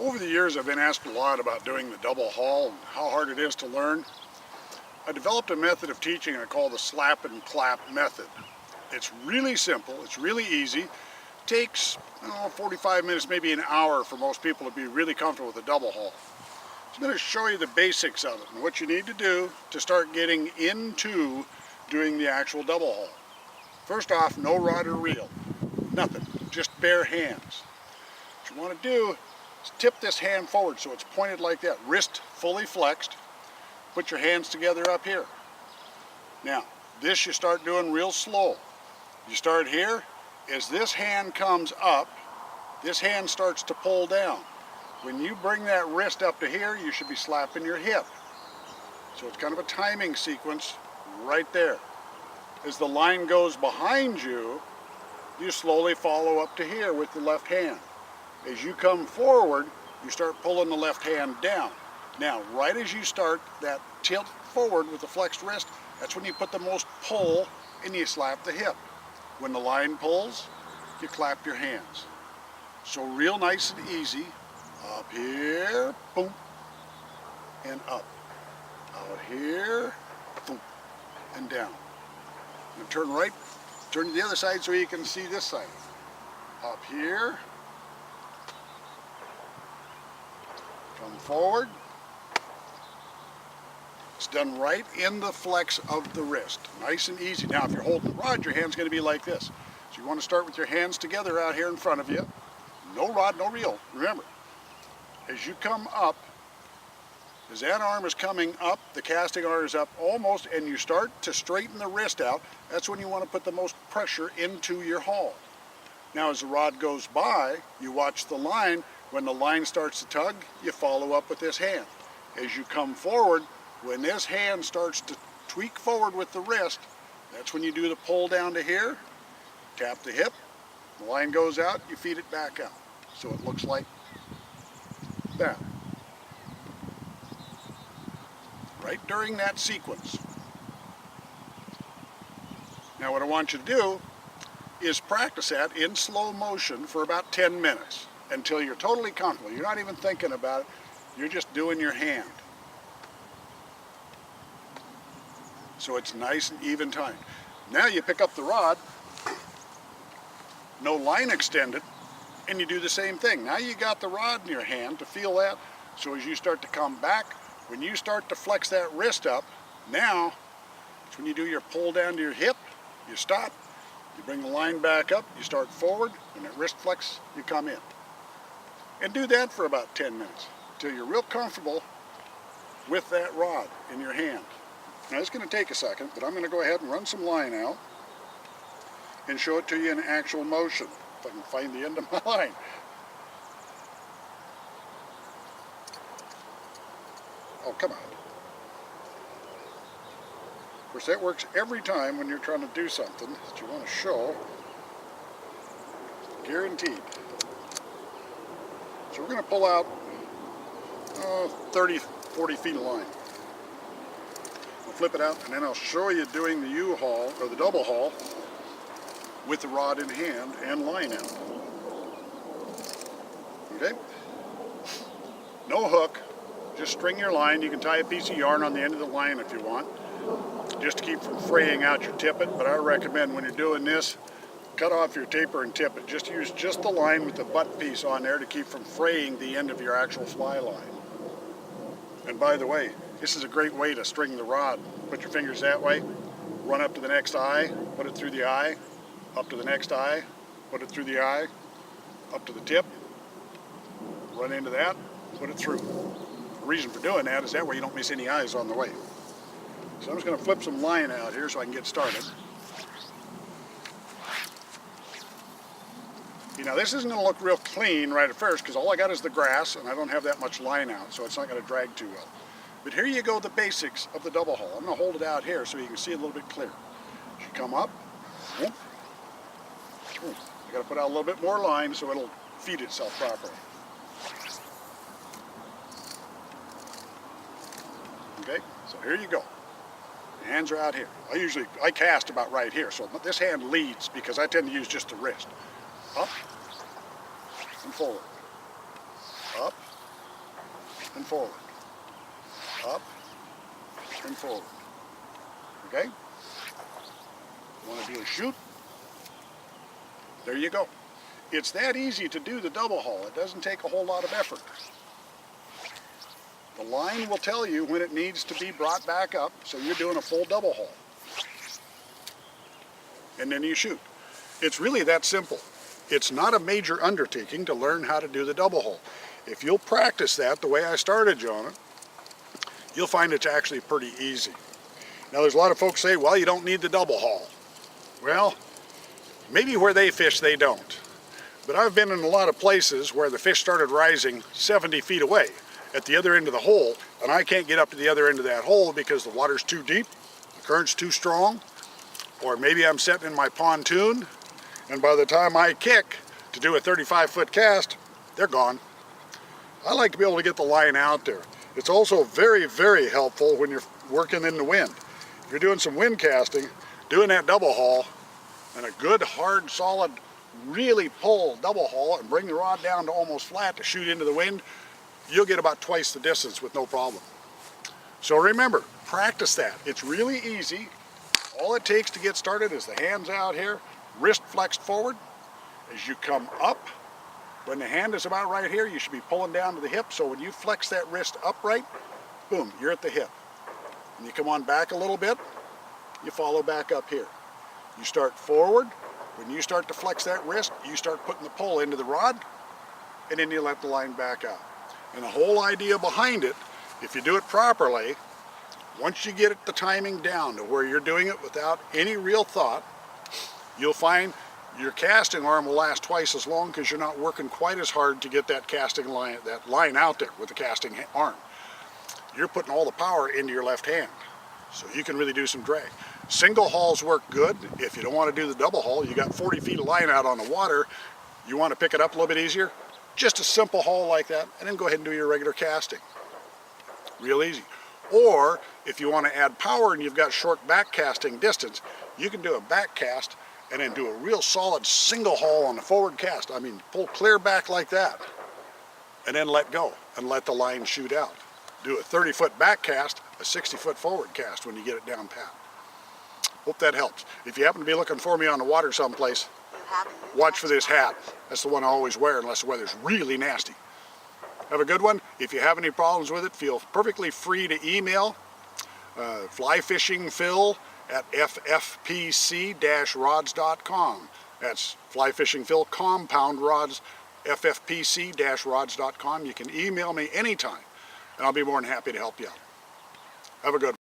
Over the years, I've been asked a lot about doing the double haul and how hard it is to learn. I developed a method of teaching I call the slap and clap method. It's really simple, it's really easy. It takes 45 minutes, maybe an hour for most people to be really comfortable with a double haul. So I'm going to show you the basics of it and what you need to do to start getting into doing the actual double haul. First off, no rod or reel, nothing, just bare hands. What you want to do is tip this hand forward so it's pointed like that, wrist fully flexed. Put your hands together up here. Now, this you start doing real slow. You start here. As this hand comes up, this hand starts to pull down. When you bring that wrist up to here, you should be slapping your hip. So it's kind of a timing sequence right there. As the line goes behind you, you slowly follow up to here with the left hand. As you come forward, you start pulling the left hand down. Now, right as you start that tilt forward with the flexed wrist, that's when you put the most pull and you slap the hip. When the line pulls, you clap your hands. So real nice and easy. Up here, boom, and up. Out here, boom, and down. And turn right, turn to the other side so you can see this side. Up here, come forward. It's done right in the flex of the wrist. Nice and easy. Now if you're holding the rod, your hand's going to be like this. So you want to start with your hands together out here in front of you. No rod, no reel. Remember, as you come up, as that arm is coming up, the casting arm is up almost, and you start to straighten the wrist out, that's when you want to put the most pressure into your haul. Now as the rod goes by, you watch the line. When the line starts to tug, you follow up with this hand. As you come forward, when this hand starts to tweak forward with the wrist, that's when you do the pull down to here, tap the hip, the line goes out, you feed it back out. So it looks like that. Right during that sequence. Now what I want you to do is practice that in slow motion for about 10 minutes until you're totally comfortable. You're not even thinking about it, you're just doing your hand. So it's nice and even time. Now you pick up the rod, no line extended, and you do the same thing. Now you got the rod in your hand to feel that. So as you start to come back, when you start to flex that wrist up, now it's when you do your pull down to your hip, you stop, you bring the line back up, you start forward, and that wrist flex, you come in. And do that for about 10 minutes until you're real comfortable with that rod in your hand. Now it's going to take a second, but I'm going to go ahead and run some line out and show it to you in actual motion, if I can find the end of my line. Oh, come on. Of course, that works every time when you're trying to do something that you want to show. Guaranteed. So we're going to pull out 30, 40 feet of line. We'll flip it out, and then I'll show you doing the U-haul, or the double haul, with the rod in hand and line out. Okay? No hook, just string your line. You can tie a piece of yarn on the end of the line if you want, just to keep from fraying out your tippet, but I recommend when you're doing this, cut off your taper and tip it. Just use just the line with the butt piece on there to keep from fraying the end of your actual fly line. And by the way, this is a great way to string the rod. Put your fingers that way, run up to the next eye, put it through the eye, up to the next eye, put it through the eye, up to the tip, run into that, put it through. The reason for doing that is that way you don't miss any eyes on the way. So I'm just going to flip some line out here so I can get started. Now this isn't going to look real clean right at first because all I got is the grass and I don't have that much line out, so it's not going to drag too well. But here you go, the basics of the double haul. I'm going to hold it out here so you can see it a little bit clearer. You come up, whoop, whoop. You got to put out a little bit more line so it'll feed itself properly. Okay, so here you go. The hands are out here. I cast about right here, so this hand leads because I tend to use just the wrist. Up and forward. Up and forward. Up and forward. Okay? You want to do a shoot? There you go. It's that easy to do the double haul. It doesn't take a whole lot of effort. The line will tell you when it needs to be brought back up, so you're doing a full double haul. And then you shoot. It's really that simple. It's not a major undertaking to learn how to do the double haul. If you'll practice that the way I started you on it, you'll find it's actually pretty easy. Now there's a lot of folks say, well, you don't need the double haul. Well, maybe where they fish they don't. But I've been in a lot of places where the fish started rising 70 feet away at the other end of the hole, and I can't get up to the other end of that hole because the water's too deep, the current's too strong, or maybe I'm sitting in my pontoon, and by the time I kick to do a 35-foot cast, they're gone. I like to be able to get the line out there. It's also very, very helpful when you're working in the wind. If you're doing some wind casting, doing that double haul, and a good, hard, solid, really pull double haul and bring the rod down to almost flat to shoot into the wind, you'll get about twice the distance with no problem. So remember, practice that. It's really easy. All it takes to get started is the hands out here, wrist flexed forward. As you come up, when the hand is about right here, you should be pulling down to the hip, so when you flex that wrist upright, boom, you're at the hip. And you come on back a little bit, you follow back up here. You start forward. When you start to flex that wrist, you start putting the pull into the rod, and then you let the line back out. And the whole idea behind it, if you do it properly, once you get the timing down to where you're doing it without any real thought, you'll find your casting arm will last twice as long because you're not working quite as hard to get that casting line, that line out there with the casting arm. You're putting all the power into your left hand, so you can really do some drag. Single hauls work good. If you don't want to do the double haul, you got 40 feet of line out on the water, you want to pick it up a little bit easier, just a simple haul like that, and then go ahead and do your regular casting. Real easy. Or if you want to add power and you've got short back casting distance, you can do a back cast and then do a real solid single haul on the forward cast. I mean, pull clear back like that, and then let go and let the line shoot out. Do a 30-foot back cast, a 60-foot forward cast when you get it down pat. Hope that helps. If you happen to be looking for me on the water someplace, watch for this hat. That's the one I always wear unless the weather's really nasty. Have a good one. If you have any problems with it, feel perfectly free to email flyfishingphil@ffpc-rods.com. That's flyfishingphil compound rods, ffpc-rods.com. You can email me anytime, and I'll be more than happy to help you out. Have a good one.